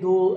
2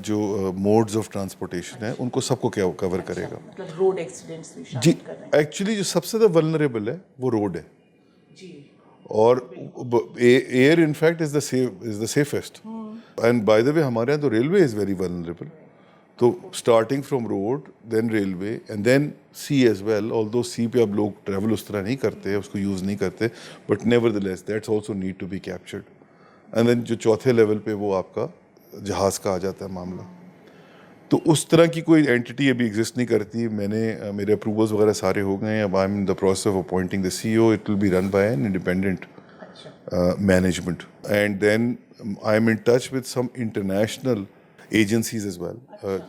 جو modes of transportation ہیں ان کو سب کو کور کرے گا. مطلب روڈ ایکسیڈنٹس بھی جی شامل کر رہے ہیں. ایکچولی جو سب سے زیادہ ولنریبل ہے وہ روڈ ہے, جی اور air in fact is the safest. And by the way ہمارے یہاں تو ریلوے از ویری ولنریبل. تو starting from road then railway and then sea as well, although sea پہ اب لوگ ٹریول اس طرح نہیں کرتے, اس کو یوز نہیں کرتے, but nevertheless that's also need to be captured. And then جو چوتھے لیول پہ وہ آپ کا جہاز کا آ جاتا ہے معاملہ. تو اس طرح کی کوئی اینٹی ابھی ایگزسٹ نہیں کرتی. میں نے میرے اپروولز وغیرہ سارے ہو گئے ہیں. اب I am in the process of appointing the CEO. It will be run by an independent management, and then I'm in touch with some international agencies as well.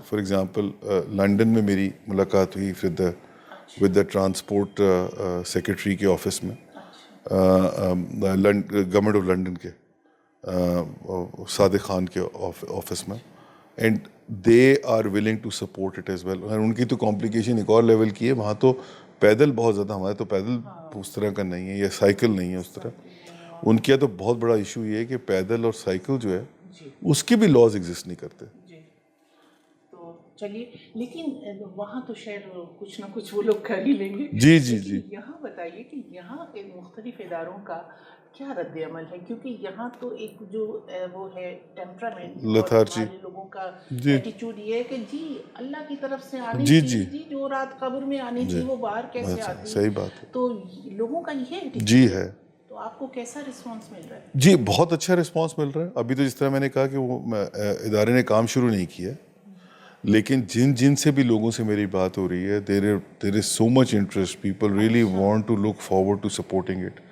For example, London میں میری ملاقات ہوئی with the transport secretary کے office میں, government of London کے صادق خان کے office میں, and they are willing to support it as well. ان کی تو کمپلیکیشن ایک اور لیول کی ہے, وہاں تو پیدل بہت زیادہ, ہمارے تو پیدل اس طرح کا نہیں ہے یا سائیکل نہیں ہے اس طرح. ان کا تو بہت بڑا ایشو یہ ہے کہ پیدل اور سائیکل جو ہے اس کے بھی لاز ایگزسٹ نہیں کرتے. جی تو چلیے, لیکن وہاں تو شاید کچھ نہ کچھ وہ لوگ کر ہی لیں گے. جی جی جی. یہاں بتائیے کہ یہاں مختلف اداروں کا کیا رد عمل ہے, کیونکہ یہاں تو ایک جو وہ ہے ٹیمپرامنٹ لتھارجی لوگوں کا ایٹیچیوڈ یہ ہے کہ جی اللہ کی طرف سے آنی جی تھی, جی جو رات قبر میں آنی تھی وہ باہر کیسے آتی. صحیح بات ہے. تو لوگوں کا یہ ایٹیچیوڈ جی ہے. تو آپ کو کیسا رسپانس مل رہا ہے؟ جی بہت اچھا رسپانس مل رہا ہے. ابھی تو جس طرح میں نے کہا کہ وہ ادارے نے کام شروع نہیں کیا, لیکن جن سے بھی لوگوں سے میری بات ہو رہی ہے, there is so much interest. People really want to look forward to supporting it,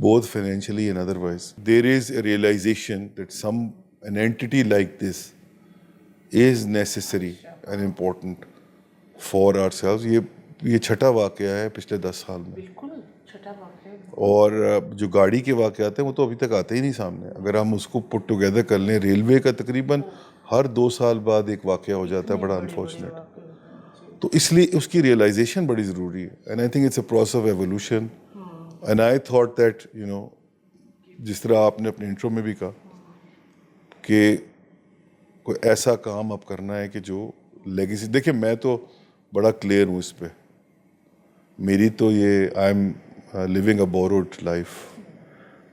both financially and otherwise. There is a realization that an entity like this is necessary and important for ourselves. یہ چھٹا واقعہ ہے پچھلے 10 سال میں. بالکل چھٹا واقعہ ہے. اور جو گاڑی کے واقعات ہیں وہ تو ابھی تک آتے ہی نہیں سامنے. اگر ہم اس کو پٹ ٹوگیدر کر لیں, ریلوے کا تقریباً ہر 2 سال بعد ایک واقعہ ہو جاتا ہے, بڑا انفارچونیٹ. تو اس لیے اس کی ریئلائزیشن بڑی ضروری ہے. And I think it's a process of evolution. And I thought that جس طرح آپ نے اپنے انٹرو میں بھی کہا کہ کوئی ایسا کام اب کرنا ہے کہ جو لیگیسی. دیکھیں میں تو بڑا کلیئر ہوں اس پہ. میری تو یہ I am living a borrowed life.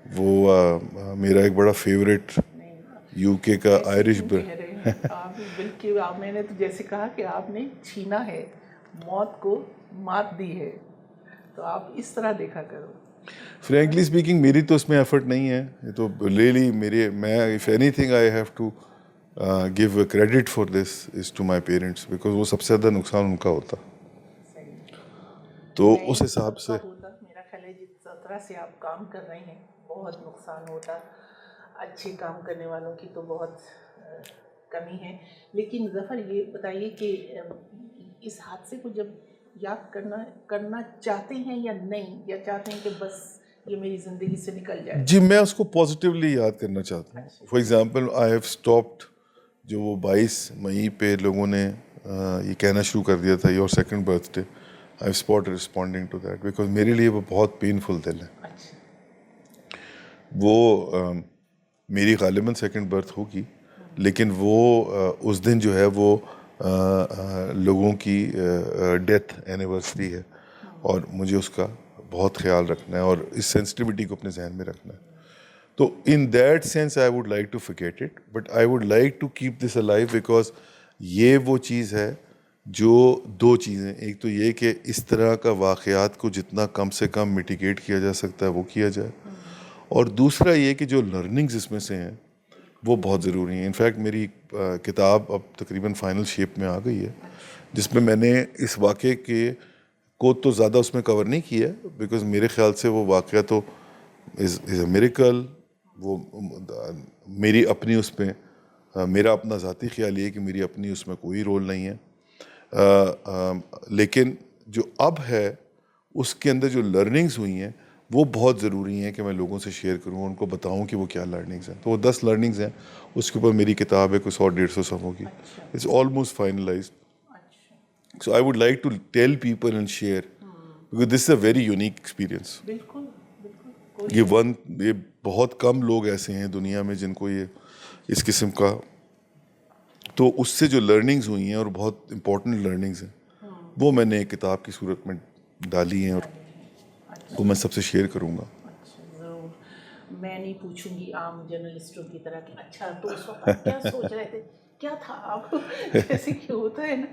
وہ میرا ایک بڑا فیوریٹ یو کے کا آئرش بلکہ میں نے تو جیسے کہا کہ آپ نے چھینا ہے, موت کو مات دی ہے, تو آپ اس طرح دیکھا کرو. فرینکلی اسپیکنگ میری تو اس میں ایفرٹ نہیں ہے. یہ تو ریئلی میں if anything I have to give credit for this is to my parents, because وہ سب سے زیادہ نقصان ان کا ہوتا. تو اس حساب سے میرا خیال ہے جس طرح سے آپ کام کر رہے ہیں بہت نقصان ہوتا. اچھے کام کرنے والوں کی تو بہت کمی ہے. لیکن ظفر یہ بتائیے کہ اس حادثے کو جب یاد کرنا چاہتے ہیں یا نہیں, یا چاہتے ہیں کہ بس یہ میری زندگی سے نکل جائے؟ جی میں اس کو پازیٹیولی یاد کرنا چاہتا ہوں. For example I have stopped جو وہ 22 مئی پہ لوگوں نے یہ کہنا شروع کر دیا تھا your second birthday, I have spotted responding to that, because میرے لیے وہ بہت پینفل دل ہے. وہ میری غالباً سیکنڈ برتھ ہوگی, لیکن وہ اس دن جو ہے وہ لوگوں کی ڈیتھ اینیورسری ہے, اور مجھے اس کا بہت خیال رکھنا ہے اور اس سینسٹیوٹی کو اپنے ذہن میں رکھنا ہے. تو in that sense I would like to forget it, but I would like to keep this alive, because یہ وہ چیز ہے جو 2 چیزیں, ایک تو یہ کہ اس طرح کا واقعات کو جتنا کم سے کم میٹیگیٹ کیا جا سکتا ہے وہ کیا جائے, اور دوسرا یہ کہ جو لرننگز اس میں سے ہیں وہ بہت ضروری ہیں. انفیکٹ میری کتاب اب تقریباً فائنل شیپ میں آ گئی ہے, جس میں نے اس واقعے کو تو زیادہ اس میں کور نہیں کیا ہے, بیکاز میرے خیال سے وہ واقعہ تو از اے میریکل. وہ میری اپنی اس میں میرا اپنا ذاتی خیال یہ ہے کہ میری اپنی اس میں کوئی رول نہیں ہے, لیکن جو اب ہے اس کے اندر جو لرننگز ہوئی ہیں وہ بہت ضروری ہیں کہ میں لوگوں سے شیئر کروں, ان کو بتاؤں کہ وہ کیا لرننگز ہیں. تو وہ 10 لرننگز ہیں, اس کے اوپر میری کتاب ہے کوئی 100-150 صفحوں کی. It's almost finalised. So I would like to tell people and share, because this is a very unique experience. بالکل یہ بہت کم لوگ ایسے ہیں دنیا میں جن کو یہ اس قسم کا تو اس سے جو لرننگز ہوئی ہیں اور بہت امپورٹنٹ لرننگز ہیں وہ میں نے ایک کتاب کی صورت میں ڈالی ہیں اور وہ میں سب سے شیئر کروں گا. اچھا ضرور. میں نہیں پوچھوں گی عام جرنلسٹوں کی طرح کہ اچھا تو اس وقت آپ کیا سوچ رہے تھے, کیا تھا آپ جیسے کہ ہوتا ہے نا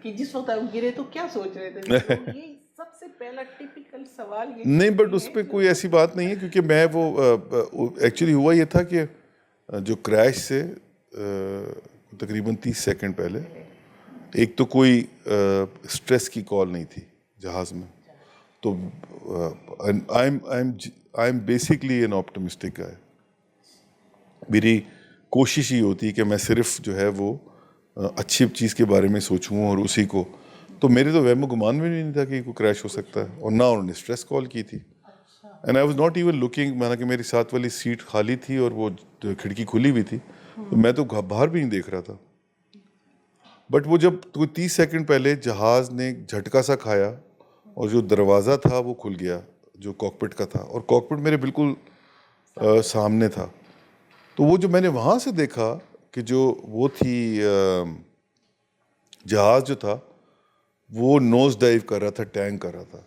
کہ جس وقت آپ گرے تو کیا سوچ رہے تھے, تو یہ سب سے پہلا ٹپیکل سوال یہ نہیں, بٹ اس پہ کوئی ایسی بات نہیں ہے کیونکہ میں وہ ایکچولی ہوا یہ تھا کہ جو کریش سے تقریباً 30 سیکنڈ پہلے ایک تو کوئی اسٹریس کی کال نہیں تھی جہاز میں, تو I am basically an optimistic guy. میری کوشش یہ ہوتی ہے کہ میں صرف جو ہے وہ اچھی چیز کے بارے میں سوچوں اور اسی کو, تو میرے تو وہم و گمان میں نہیں تھا کہ کوئی کریش ہو سکتا ہے, اور نہ انہوں نے اسٹریس کال کی تھی. And I was not even looking, مانا کہ میری ساتھ والی سیٹ خالی تھی اور وہ کھڑکی کھلی ہوئی تھی, تو میں تو باہر بھی نہیں دیکھ رہا تھا. بٹ وہ جب 30 سیکنڈ پہلے جہاز نے جھٹکا سا کھایا اور جو دروازہ تھا وہ کھل گیا جو کاکپٹ کا تھا, اور کاکپٹ میرے بالکل سامنے تھا, تو وہ جو میں نے وہاں سے دیکھا کہ جو وہ تھی جہاز جو تھا وہ نوز ڈائیو کر رہا تھا, ٹینک کر رہا تھا.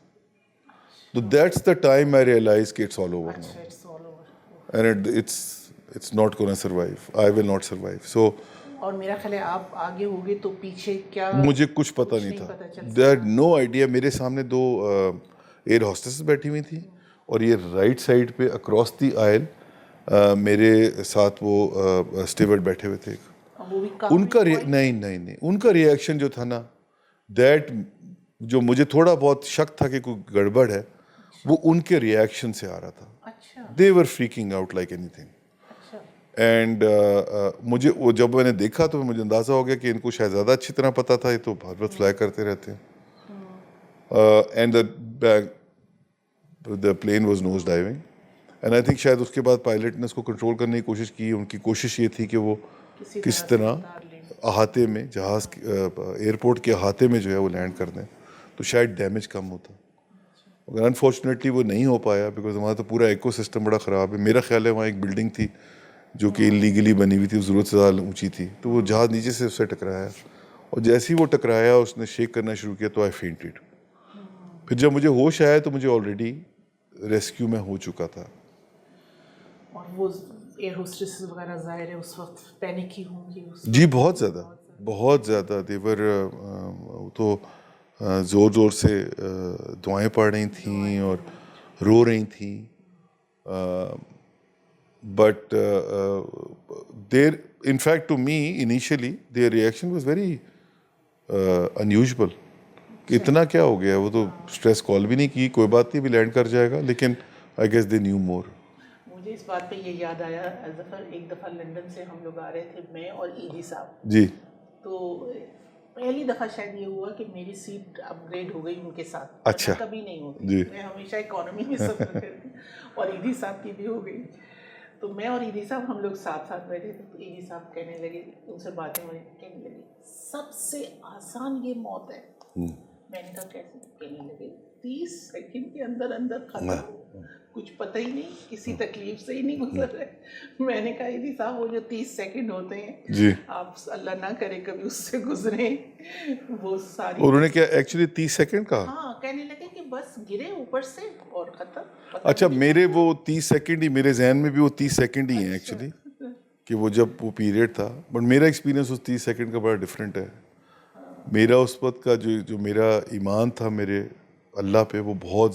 تو that's the time I realise کہ it's all over now and it's not gonna survive, I will not survive. So اور میرا خیال ہے آپ آگے ہوگے تو پیچھے کیا مجھے کچھ پتہ نہیں تھا, دیر نو آئیڈیا. میرے سامنے 2 ایئر ہوسٹسز بیٹھی ہوئی تھیں اور یہ رائٹ سائڈ پہ اکراس دی آئل میرے ساتھ وہ اسٹیورڈ بیٹھے ہوئے تھے. ان کا نہیں ان کا ریئیکشن جو تھا نا, دیٹ جو مجھے تھوڑا بہت شک تھا کہ کوئی گڑبڑ ہے, وہ ان کے ریئیکشن سے آ رہا تھا. They were freaking out like اینی تھنگ. اینڈ مجھے وہ جب میں نے دیکھا تو مجھے اندازہ ہو گیا کہ ان کو شاید زیادہ اچھی طرح پتہ تھا, یہ تو بہت بہت فلائی کرتے رہتے ہیں. And the plane was nose diving, and I think شاید اس کے بعد پائلٹ نے اس کو کنٹرول کرنے کی کوشش کی. ان کی کوشش یہ تھی کہ وہ کس طرح احاطے میں جہاز ایئرپورٹ کے احاطے میں جو ہے وہ لینڈ کر دیں, تو شاید ڈیمیج کم ہوتا. مگر انفارچونیٹلی وہ نہیں ہو پایا بیکاز ہمارا تو پورا ایکو سسٹم بڑا خراب ہے. میرا خیال ہے وہاں ایک بلڈنگ تھی جو کہ انلیگلی بنی ہوئی تھی, ضرورت سے زیادہ اونچی تھی, تو وہ جہاز نیچے سے اس سے ٹکرایا, اور جیسے ہی وہ ٹکرایا اس نے شیک کرنا شروع کیا تو آئی فینٹڈ. پھر جب مجھے ہوش آیا تو مجھے آلریڈی ریسکیو میں ہو چکا تھا. اور وہ ایئر ہوسٹس وغیرہ ظاہر ہے اس وقت پینک ہی ہوں گی. جی بہت زیادہ دیور تو زور زور سے دعائیں پڑھ رہی تھیں اور رو رہی تھیں. But in fact, to me, initially, their reaction was very unusual. کہ اتنا کیا ہو گیا, وہ تو اسٹریس کال بھی نہیں کی, کوئی بات نہیں بھی لینڈ کر جائے گا, لیکن I guess they knew more. مجھے اس بات پہ یہ یاد آیا, ایک دفعہ لنڈن سے ہم لوگ آ رہے تھے, میں اور ایدی صاحب. جی. تو پہلی دفعہ شاید یہ ہوا کہ میری سیٹ اپ گریڈ ہو گئی ان کے ساتھ. اچھا. کبھی نہیں ہوتی, جی. میں ہمیشہ اکانومی میں سفر کرتی, اور ایدی صاحب کی بھی ہو گئی. تو میں اور ایدی صاحب ہم لوگ ساتھ بیٹھے تھے, تو ایدی صاحب کہنے لگے, ان سے باتیں ہوئی, کہنے لگے سب سے آسان یہ موت ہے. میں نے کہا کیسے؟ کہنے لگے 30 سیکنڈ کے اندر ختم, کچھ پتہ ہی نہیں, کسی تکلیف سے ہی نہیں گزر رہے. میں نے کہا ایدی صاحب وہ جو 30 سیکنڈ ہوتے ہیں, جی, آپ اللہ نہ کرے کبھی اس سے گزریں, وہ ساری. انہوں نے کیا ایکچولی 30 سیکنڈ کہا؟ ہاں, کہنے لگے کہ بس گرے اوپر سے اور ختم. اچھا, میرے وہ 30 سیکنڈ ہی, میرے ذہن میں بھی وہ 30 سیکنڈ ہی ہیں ایکچولی, کہ وہ جب وہ پیریڈ تھا. بٹ میرا ایکسپیرینس اس 30 سیکنڈ کا بڑا ڈفرینٹ ہے. میرا اس وقت کا جو میرا ایمان تھا میرے اللہ پہ, وہ بہت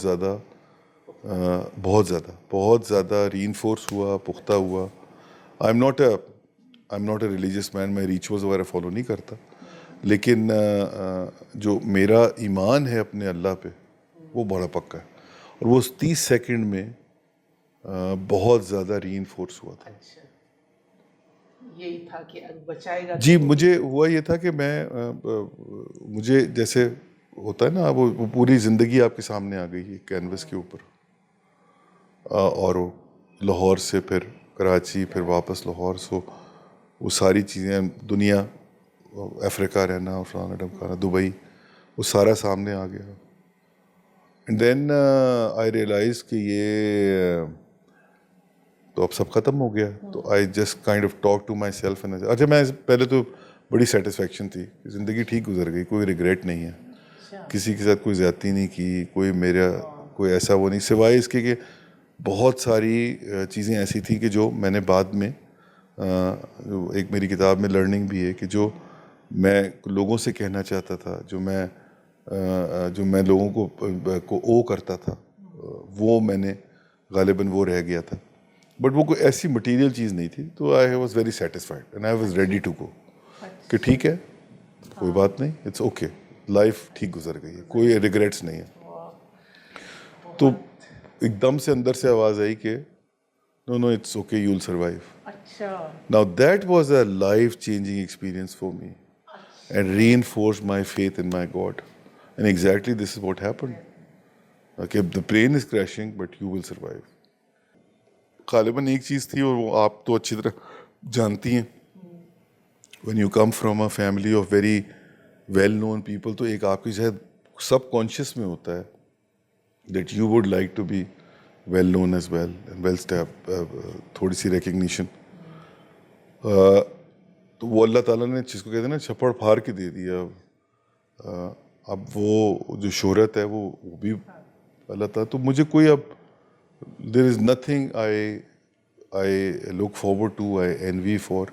زیادہ ری انفورس ہوا, پختہ ہوا. I am not a religious man, میں ریچولز وغیرہ فالو نہیں کرتا, لیکن جو میرا ایمان ہے اپنے اللہ پہ وہ بڑا پکا ہے, اور وہ اس 30 سیکنڈ میں بہت زیادہ ری انفورس ہوا تھا. یہی تھا کہ بچائے گا. جی, مجھے ہوا یہ تھا کہ مجھے جیسے ہوتا ہے نا, وہ پوری زندگی آپ کے سامنے آ گئی ہے کینوس کے اوپر, اور لاہور سے پھر کراچی, پھر واپس لاہور, سو وہ ساری چیزیں, دنیا, افریقہ رہنا, فلانا ڈمکانا, دبئی, وہ سارا سامنے آ گیا. اینڈ دین آئی ریئلائز کہ یہ تو اب سب ختم ہو گیا. تو I just kind of talk to myself. اچھا, میں پہلے تو بڑی سیٹسفیکشن تھی. زندگی ٹھیک گزر گئی, کوئی ریگریٹ نہیں ہے, کسی کے ساتھ کوئی زیادتی نہیں کی, کوئی میرا کوئی ایسا وہ نہیں, سوائے اس کے کہ بہت ساری چیزیں ایسی تھیں کہ جو میں نے بعد میں جو ایک میری کتاب میں لرننگ بھی ہے کہ جو میں لوگوں سے کہنا چاہتا تھا, جو میں لوگوں کو او کرتا تھا, وہ میں نے غالباً وہ رہ گیا تھا. بٹ وہ کوئی ایسی مٹیریل چیز نہیں تھی. تو I was very satisfied and I was ready to go کہ ٹھیک ہے, کوئی بات نہیں, اٹس اوکے, لائف ٹھیک گزر گئی ہے, کوئی ریگریٹس نہیں ہے. تو ایک دم سے اندر سے آواز آئی کہ no it's okay, you will survive. Now that was a life changing experience for me and reinforce my faith in my God. And exactly this is what happened. کہ the plane is crashing but you will survive. غالباً ایک چیز تھی, اور وہ آپ تو اچھی طرح جانتی ہیں, when you come from a family of very well known people, تو ایک آپ کی شاید سب کانشیس میں ہوتا ہے that you would like to be well known as well and well تھوڑی سی ریکگنیشن. تو وہ اللہ تعالیٰ نے جس کو کہتے ہیں نا چھپڑ پھاڑ کے دے دیا. اب وہ جو شہرت ہے وہ بھی اللہ تعالیٰ. تو مجھے کوئی اب there is nothing I look forward to, I envy for.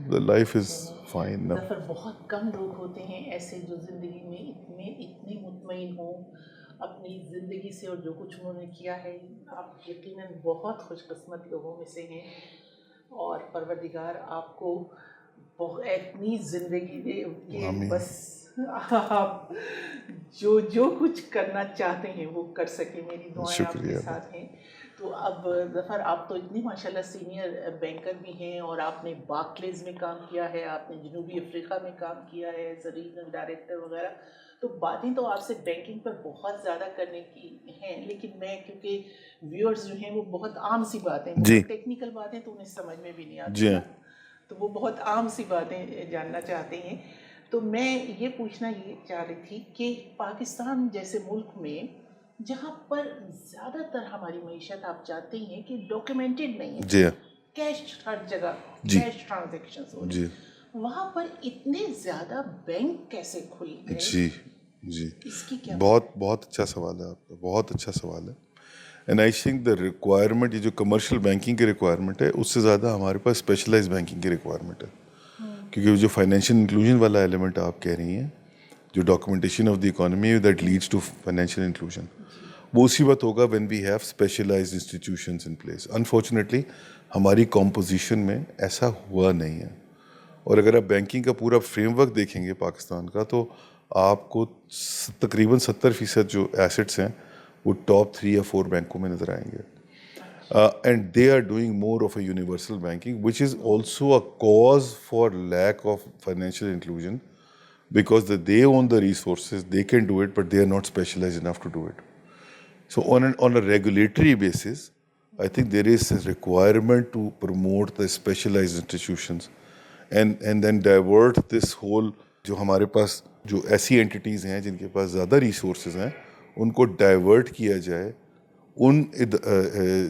The life is fine now. Zafar, بہت کم لوگ ہوتے ہیں ایسے جو زندگی میں اتنے مطمئن ہوں اپنی زندگی سے اور جو کچھ انہوں نے کیا ہے. آپ یقیناً بہت خوش قسمت لوگوں میں سے ہیں, اور پروردگار آپ کو اتنی زندگی دے کہ بس آپ جو کچھ کرنا چاہتے ہیں وہ کر سکیں. میری دعائیں آپ کے ساتھ ہیں. تو اب ظفر, آپ تو اتنی ماشاءاللہ سینئر بینکر بھی ہیں, اور آپ نے بارکلیز میں کام کیا ہے, آپ نے جنوبی افریقہ میں کام کیا ہے ایز اے ریجنل ڈائریکٹر وغیرہ. تو باتیں تو آپ سے بینکنگ پر بہت زیادہ کرنے کی ہیں, لیکن میں کیونکہ ویورز جو ہیں وہ بہت عام سی باتیں, بہت ٹیکنیکل باتیں تو انہیں سمجھ میں بھی نہیں آتی, تو وہ بہت عام سی باتیں جاننا چاہتے ہیں. تو میں یہ پوچھنا یہ چاہ رہی تھی کہ پاکستان جیسے ملک میں جہاں پر زیادہ تر ہماری معیشت آپ جانتے ہیں کہ ڈاکیومنٹڈ نہیں ہے, کیش ہر جگہ کیش ٹرانزیکشنز ہو رہی, وہاں پر اتنے زیادہ بینک کیسے کھل گئے؟ جی اس کی کیا بہت اچھا سوال ہے آپ کا, بہت اچھا سوال ہے. And I think the requirement, یہ جو کمرشل بینکنگ کی ریکوائرمنٹ ہے اس سے زیادہ ہمارے پاس اسپیشلائز بینکنگ کی ریکوائرمنٹ ہے. کیونکہ جو فائنینشیل انکلوژن والا ایلیمنٹ آپ کہہ رہی ہیں, جو documentation of the economy that leads to financial inclusion, وہ اسی وقت ہوگا when we have specialized institutions in place. Unfortunately ہماری کمپوزیشن میں ایسا ہوا نہیں ہے. اور اگر آپ بینکنگ کا پورا فریم ورک دیکھیں گے پاکستان کا, تو آپ کو تقریباً 70% جو ایسٹس ہیں وہ ٹاپ 3 یا 4 بینکوں میں نظر آئیں گے. And they are doing more of a universal banking which is also a cause for lack of financial inclusion, because they own the resources, they can do it, but they are not specialized enough to do it. So on a regulatory basis, I think there is a requirement to promote the specialized institutions and then divert this whole, جو ہمارے پاس جو ایسی اینٹیز ہیں جن کے پاس زیادہ resources ہیں, ان کو ڈائیورٹ کیا جائے ان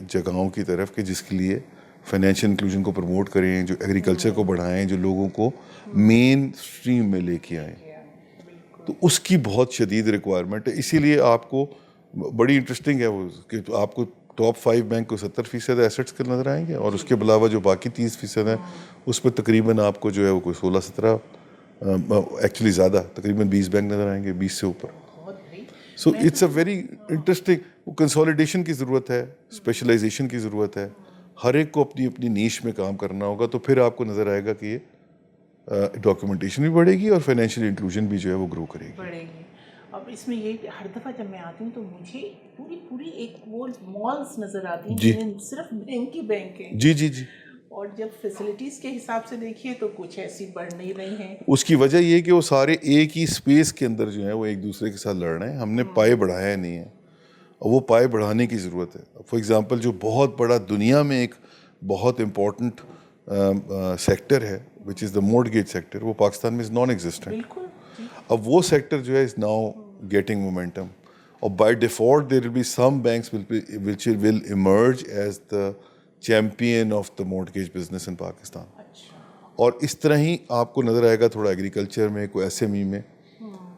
جگہوں کی طرف کہ جس کے لیے فائنینشیل انکلوژن کو پروموٹ کریں, جو ایگریکلچر کو بڑھائیں, جو لوگوں کو مین اسٹریم میں لے کے آئیں. تو اس کی بہت شدید ریکوائرمنٹ ہے. اسی لیے آپ کو بڑی انٹرسٹنگ ہے وہ کہ آپ کو ٹاپ 5 بینک کو 70% ایسٹس کے نظر آئیں گے, اور اس کے علاوہ جو باقی 30% ہیں اس پہ تقریباً آپ کو جو ہے وہ کوئی 16-17 ایکچولی زیادہ تقریباً 20 بینک نظر آئیں گے, 20 سے اوپر. So it's a very interesting. وہ کنسالیڈیشن کی ضرورت ہے, اسپیشلائزیشن کی ضرورت ہے, ہر ایک کو اپنی اپنی نیش میں کام کرنا ہوگا. تو پھر آپ کو نظر آئے گا کہ یہ ڈاکیومنٹیشن بھی بڑھے گی اور فائنینشیل انکلوژن بھی جو ہے وہ گرو کرے گی. اب اس میں یہ ہر دفعہ جب میں آتی ہوں تو مجھے پوری ایک وہ مالس نظر آتی ہیں جن میں صرف بینک ہی بینک ہیں. جی اور جب فیسلٹیز کے حساب سے دیکھیے تو کچھ ایسی بڑھ نہیں رہی ہیں. اس کی وجہ یہ کہ وہ سارے ایک ہی اسپیس کے اندر جو ہے وہ ایک دوسرے کے ساتھ لڑ رہے ہیں. ہم نے پائے بڑھایا نہیں ہے, اور وہ پائے بڑھانے کی ضرورت ہے. فار ایگزامپل جو بہت بڑا دنیا میں ایک بہت امپورٹنٹ سیکٹر ہے وچ از دا مورٹگیج سیکٹر, وہ پاکستان میں از نان ایگزسٹنٹ. اب وہ سیکٹر جو ہے از ناؤ گیٹنگ مومنٹم, اور by default there will be some banks which will emerge as the champion of the mortgage business in Pakistan. اور اس طرح ہی آپ کو نظر آئے گا تھوڑا ایگریکلچر میں, کوئی ایس ایم ای میں,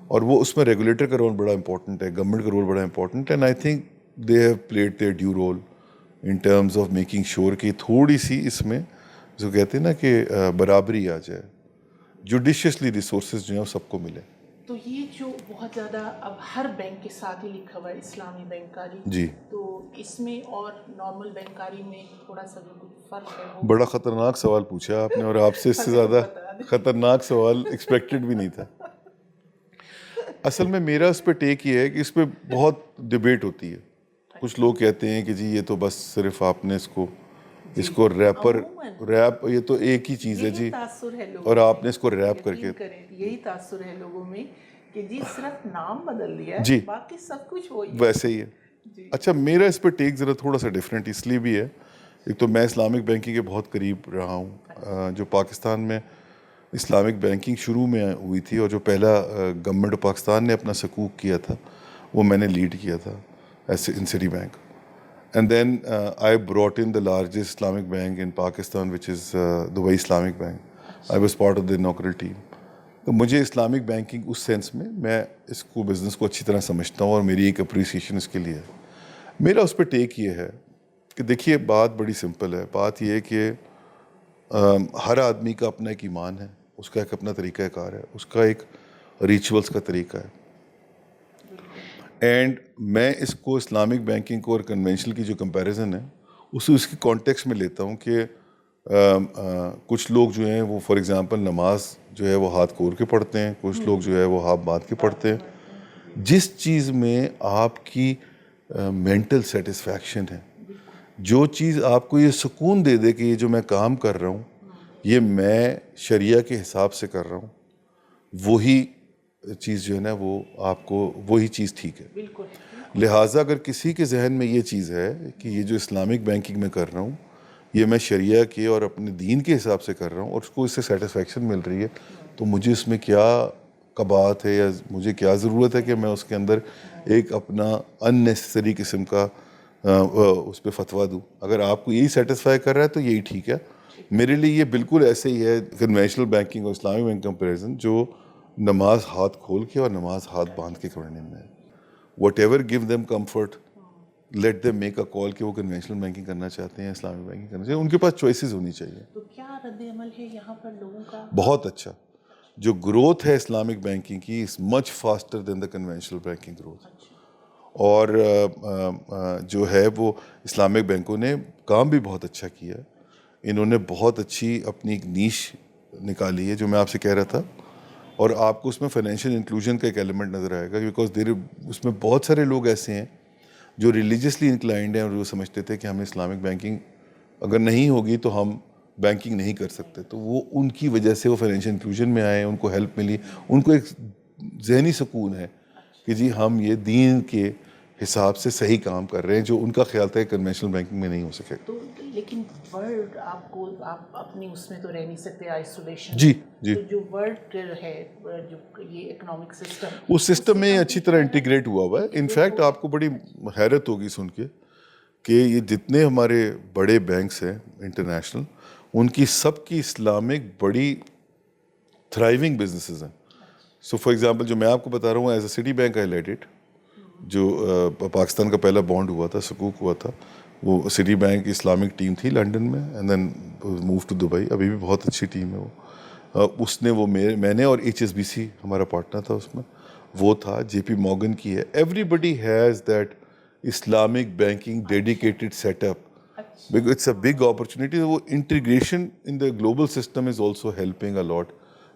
اور وہ اس میں ریگولیٹر کا رول بڑا امپورٹنٹ ہے, گورنمنٹ کا رول بڑا امپورٹنٹ ہے. And I think they have played their due role in terms of making sure کہ تھوڑی سی اس میں جو کہتے ہیں نا کہ برابری آ جائے, جوڈیشیسلی ریسورسز جو ہیں وہ سب کو ملے. تو یہ جو بہت زیادہ اب ہر بینک کے ساتھ ہی لکھا ہوا ہے اسلامی بینکاری, جی, تو اس میں اور نارمل بینکاری میں تھوڑا سا بھی کچھ فرق ہے؟ بڑا خطرناک سوال پوچھا آپ نے, اور آپ سے اس سے زیادہ خطرناک سوال ایکسپیکٹڈ بھی نہیں تھا. اصل میں میرا اس پہ ٹیک یہ ہے کہ اس پہ بہت ڈبیٹ ہوتی ہے. کچھ لوگ کہتے ہیں کہ جی یہ تو بس صرف آپ نے اس کو ریپ, یہ تو ایک ہی چیز ہے جی, تاثر ہے لوگوں اور آپ نے اس کو ریپ کر کے, یہی تاثر ہے لوگوں میں کہ جی صرف نام بدل دیا ہے, جی باقی سب کچھ وہی ویسے ہی ہے. اچھا میرا اس پہ ٹیک ذرا تھوڑا سا ڈفرینٹ اس لیے بھی ہے, ایک تو میں اسلامک بینکنگ کے بہت قریب رہا ہوں. جو پاکستان میں اسلامک بینکنگ شروع میں ہوئی تھی, اور جو پہلا گورنمنٹ پاکستان نے اپنا سکوک کیا تھا, وہ میں نے لیڈ کیا تھا ایسے ان city bank. And then I brought in the largest Islamic bank in Pakistan, which is Dubai Islamic Bank. I was part of the inaugural team. تو مجھے اسلامک بینکنگ اس سینس میں اس کو بزنس کو اچھی طرح سمجھتا ہوں, اور میری ایک اپریسیشن اس کے لیے ہے. میرا اس پہ ٹیک یہ ہے کہ دیکھیے بات بڑی سمپل ہے. بات یہ ہے کہ ہر آدمی کا اپنا ایک ایمان ہے, اس کا ایک اپنا طریقہ کار ہے, اس کا ایک ریچولس کا طریقہ ہے. اینڈ میں اس کو اسلامک بینکنگ کو اور کنونشنل کی جو کمپیریزن ہے اسے اس کی کانٹیکس میں لیتا ہوں کہ کچھ لوگ جو ہیں وہ فار ایگزامپل نماز جو ہے وہ ہاتھ کھول کے پڑھتے ہیں, کچھ لوگ جو ہے وہ ہاتھ باندھ کے پڑھتے ہیں. جس چیز میں آپ کی مینٹل سیٹسفیکشن ہے, جو چیز آپ کو یہ سکون دے دے کہ یہ جو میں کام کر رہا ہوں یہ میں شریعہ کے حساب سے کر رہا ہوں, وہی چیز جو ہے نا وہ آپ کو وہی چیز ٹھیک ہے. لہٰذا اگر کسی کے ذہن میں یہ چیز ہے کہ یہ جو اسلامک بینکنگ میں کر رہا ہوں یہ میں شریعہ کے اور اپنے دین کے حساب سے کر رہا ہوں, اور اس کو اس سے سیٹسفیکشن مل رہی ہے, تو مجھے اس میں کیا کباہت ہے, یا مجھے کیا ضرورت ہے کہ میں اس کے اندر ایک اپنا ان نیسیسری قسم کا اس پہ فتویٰ دوں. اگر آپ کو یہی سیٹسفائی کر رہا ہے تو یہی ٹھیک ہے. میرے لیے یہ بالکل ایسے ہی ہے کنونشنل بینکنگ اور اسلامک بینک کمپیریزن, جو نماز ہاتھ کھول کے اور نماز ہاتھ باندھ کے کرنے میں ہے. Whatever give them comfort, let them make a call کہ وہ کنونشنل بینکنگ کرنا چاہتے ہیں, اسلامک بینکنگ کرنا چاہتے ہیں, ان کے پاس چوائسیز ہونی چاہیے. تو کیا رد عمل ہے یہاں پر لوگوں کا؟ بہت اچھا. جو گروتھ ہے اسلامک بینکنگ کی از مچ فاسٹر دین دا کنونشنل بینکنگ گروتھ. اور جو ہے وہ اسلامک بینکوں نے کام بھی بہت اچھا کیا. انہوں نے بہت اچھی اپنی ایک نیش نکالی ہے جو میں آپ سے کہہ رہا تھا, اور آپ کو اس میں فائنینشیل انکلوژن کا ایک ایلیمنٹ نظر آئے گا, بیکاز اس میں بہت سارے لوگ ایسے ہیں جو ریلیجیسلی انکلائنڈ ہیں, اور وہ سمجھتے تھے کہ ہمیں اسلامک بینکنگ اگر نہیں ہوگی تو ہم بینکنگ نہیں کر سکتے. تو وہ ان کی وجہ سے وہ فائنینشیل انکلوژن میں آئے, ان کو ہیلپ ملی, ان کو ایک ذہنی سکون ہے کہ جی ہم یہ دین کے حساب سے صحیح کام کر رہے ہیں, جو ان کا خیال تھا کہ کنونشنل بینکنگ میں نہیں ہو سکے. تو لیکن ورلڈ آپ اپنی اس میں تو رہ نہیں سکتے, آئسولیشن. جی جی, تو جو ورلڈ ہے جو یہ اکنامک سسٹم, اس سسٹم میں اچھی طرح انٹیگریٹ ہوا ہوا ہے. انفیکٹ آپ کو بڑی حیرت ہوگی سن کے کہ یہ جتنے ہمارے بڑے بینکس ہیں انٹرنیشنل, ان کی سب کی اسلامک بڑی تھرائیونگ بزنسز ہیں. سو فار ایگزامپل جو میں آپ کو بتا رہا ہوں as a city bank I lead it, جو پاکستان کا پہلا بانڈ ہوا تھا, سکوک ہوا تھا, وہ سٹی بینک اسلامک ٹیم تھی لنڈن میں, and then move to Dubai. ابھی بھی بہت اچھی ٹیم ہے وہ. اس نے وہ میں نے اور HSBC ہمارا پارٹنر تھا اس میں, وہ تھا جے پی مورگن کی ہے. Everybody has that Islamic banking dedicated set up, because it's a big opportunity. وہ integration in the global system is also helping a lot,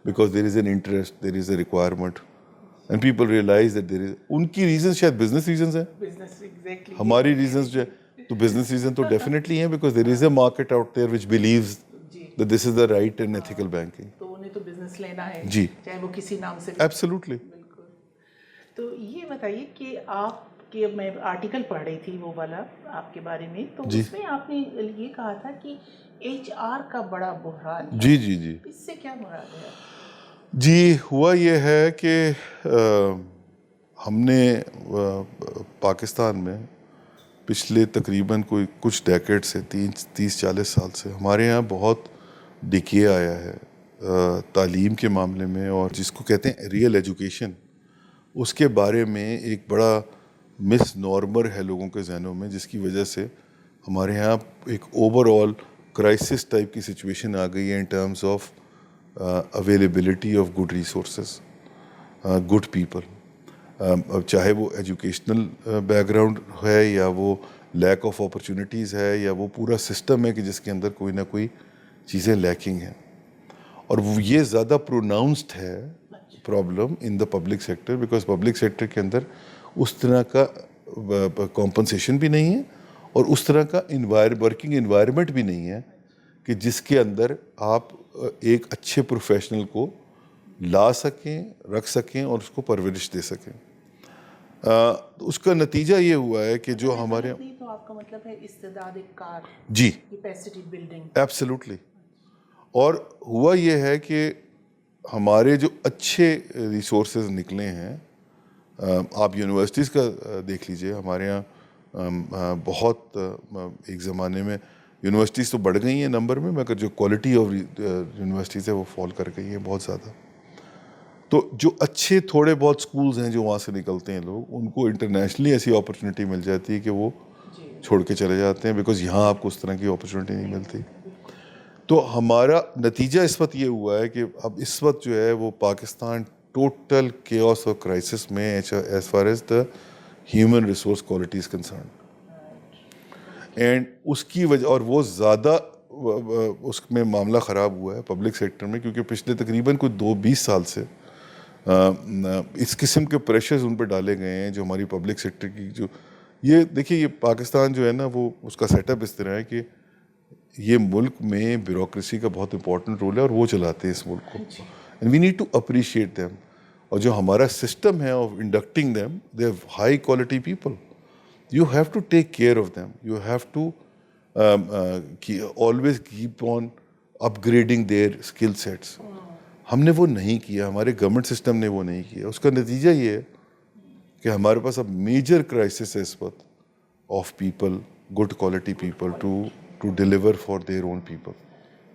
because there is an interest, there is a requirement, and people realize that there is. ان کی reasons شاید business reasons ہیں, ہماری reasons جو ہے تو business reasons تو definitely ہیں, because there is a market out there which believes that this is the right and ethical banking. تو انہیں تو بزنس لینا ہے, جی چاہے وہ کسی نام سے. Absolutely. بالکل. تو یہ بتائیے کہ آپ کہ میں آرٹیکل پڑھ رہی تھی وہ والا آپ کے بارے میں, تو اس میں آپ نے یہ کہا تھا کہ HR کا بڑا بحران ہے. جی جی جی, اس سے کیا مراد ہے؟ جی ہوا یہ ہے کہ ہم نے پاکستان میں پچھلے تقریباً کوئی کچھ ڈیکیڈ سے 30-40 سال سے ہمارے یہاں بہت ڈکے آیا ہے تعلیم کے معاملے میں اور جس کو کہتے ہیں ریئل ایجوکیشن، اس کے بارے میں ایک بڑا مس نارمر ہے لوگوں کے ذہنوں میں، جس کی وجہ سے ہمارے یہاں ایک اوور آل کرائسس ٹائپ کی سچویشن آ گئی ہے ان terms of availability of good resources, good people, چاہے وہ ایجوکیشنل بیک گراؤنڈ ہے یا وہ لیک آف اپرچونیٹیز ہے یا وہ پورا سسٹم ہے کہ جس کے اندر کوئی نہ کوئی چیزیں لیکنگ ہیں. اور وہ یہ زیادہ پروناؤنسڈ ہے problem in the public sector, because public sector کے اندر اس طرح کا کمپنسیشن بھی نہیں ہے اور اس طرح کا ورکنگ انوائرمنٹ بھی نہیں ہے کہ جس کے اندر آپ ایک اچھے پروفیشنل کو لا سکیں، رکھ سکیں اور اس کو پرورش دے سکیں. اس کا نتیجہ یہ ہوا ہے کہ جو ہمارے تو آپ کا مطلب ہے استعداد کار، جی کیپیسٹی بلڈنگ. ایبسلیوٹلی. اور ہوا یہ ہے کہ ہمارے جو اچھے ریسورسز نکلے ہیں، آپ یونیورسٹیز کا دیکھ لیجئے. ہمارے یہاں بہت ایک زمانے میں یونیورسٹیز تو بڑھ گئی ہیں نمبر میں، مگر جو کوالٹی آف یونیورسٹیز ہے وہ فال کر گئی ہے بہت زیادہ. تو جو اچھے تھوڑے بہت سکولز ہیں جو وہاں سے نکلتے ہیں لوگ، ان کو انٹرنیشنلی ایسی اپرچونیٹی مل جاتی ہے کہ وہ چھوڑ کے چلے جاتے ہیں، بیکاز یہاں آپ کو اس طرح کی اپرچونیٹی نہیں ملتی. تو ہمارا نتیجہ اس وقت یہ ہوا ہے کہ اب اس وقت جو ہے وہ پاکستان ٹوٹل کیوس اور کرائسس میں as far as the human resource quality is concerned. And اس کی وجہ، اور وہ زیادہ اس میں معاملہ خراب ہوا ہے پبلک سیکٹر میں، کیونکہ پچھلے تقریباً کوئی 20 سال سے اس قسم کے پریشرز ان پہ ڈالے گئے ہیں جو ہماری پبلک سیکٹر کی جو یہ دیکھیے، یہ پاکستان جو ہے نا وہ اس کا سیٹ اپ اس طرح ہے کہ یہ ملک میں بیوروکریسی کا بہت امپورٹنٹ رول ہے اور وہ چلاتے ہیں اس ملک کو. And we need to appreciate them. اور جو ہمارا سسٹم ہے of inducting them, they have high quality people. You have to take care of them. You have to always keep on upgrading their skill sets. ہم نے وہ نہیں کیا، ہمارے گورنمنٹ سسٹم نے وہ نہیں کیا. اس کا نتیجہ یہ ہے کہ ہمارے پاس اب میجر کرائسس ہے اس وقت of people, good quality people to deliver for their own people.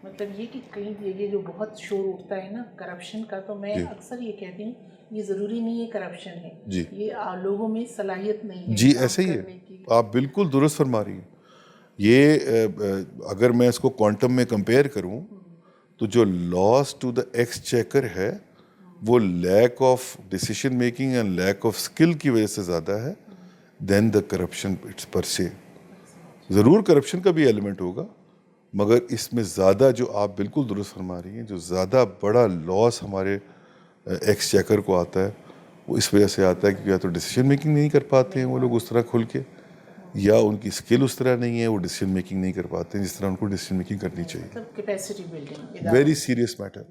مطلب یہ کہ کہیں یہ جو بہت شور اٹھتا ہے نا کرپشن کا، تو میں اکثر یہ کہتی ہوں یہ ضروری نہیں ہے کرپشن ہے، یہ لوگوں میں صلاحیت نہیں ہے. جی ایسے ہی ہے، آپ بالکل درست فرما رہی ہیں. یہ اگر میں اس کو کوانٹم میں کمپیئر کروں تو جو لاس ٹو دا ایکسچیکر ہے وہ lack of decision making and lack of skill کی وجہ سے زیادہ ہے دین دا کرپشن اٹس پر سے. ضرور کرپشن کا بھی ایلیمنٹ ہوگا، مگر اس میں زیادہ جو آپ بالکل درست فرما رہی ہیں، جو زیادہ بڑا لاس ہمارے ایکسچیکر کو آتا ہے وہ اس وجہ سے آتا ہے کہ یا تو ڈیسیشن میکنگ نہیں کر پاتے ہیں وہ لوگ اس طرح کھل کے، یا ان کی اسکل اس طرح نہیں ہے، وہ ڈیسیجن میکنگ نہیں کر پاتے ہیں جس طرح ان کو ڈیسیجن میکنگ کرنی چاہیے. مطلب capacity building very serious matter.